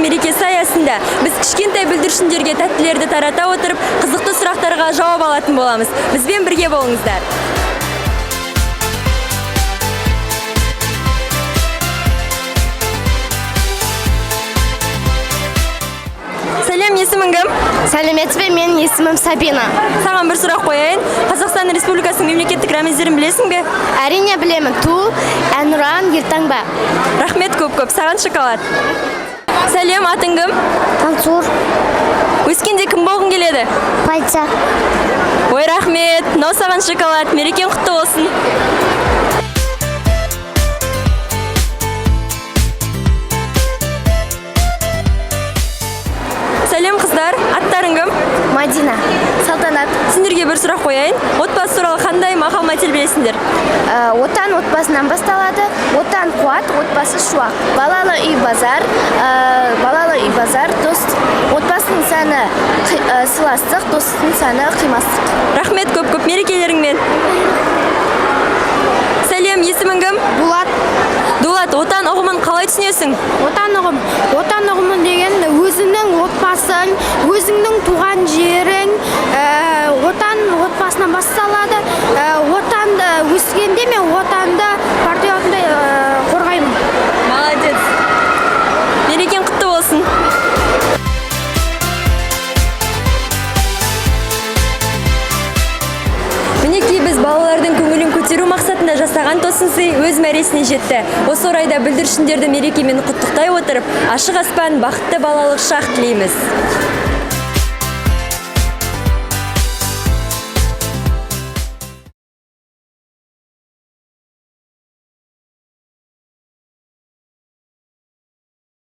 мерекесі аясында біз кішкентай бүлдіршіндерге тәттілерді тарата отырып, қызықты сұрақтарға жауап алатын боламыз. Бізбен бірге болыңыздар. Сәлем, есімің кім? Сәлеметсіз бе, менің есімім Сабина. Саған бір сұрақ қояйын. Қазақстан Республикасының мемлекеттік рәміздерін білесің бе? Әрине білемін. Ту, әнұран, ертаңба. Рахмет көп-көп, саған шоколад. Сәлем, атың кім? Тансур. Өскенде кім болғың келеді? Пайца. Ой, рахмет, мынау саған шоколад, мерекең құтты болсын. Сәлем қыздар, аттарың кім? Мадина. Салтанат. Сендерге бір сұрақ қояйын. Отбасы туралы қандай мақал-мәтел білесіңдер? Отан отбасынан басталады. Отан қуат, отбасы шуақ. Балалы үй базар, дос. Отбасының сәні сыйластық, достың сәні қимастық. Рахмет көп-көп, мерекелеріңмен. Сәлем, есімің кім? Дулат, отан ұғымын қалай түсінесің? Отан ұғымы деген өзіңнің отбасың, өзіңнің туған жерің, отбасынан басталады. Отанды өскенде мен отанды патриотымды қорғаймын. Молодец. Мерекең құтты болсын. Мінекей біз балалардың көңілін көтеру мақсатында жасаған тосын сый өз мәресіне жетті. Осы орайда бүлдіршіндерді мерекемен құттықтай отырып, ашық аспан, бақытты балалық шақ тілейміз.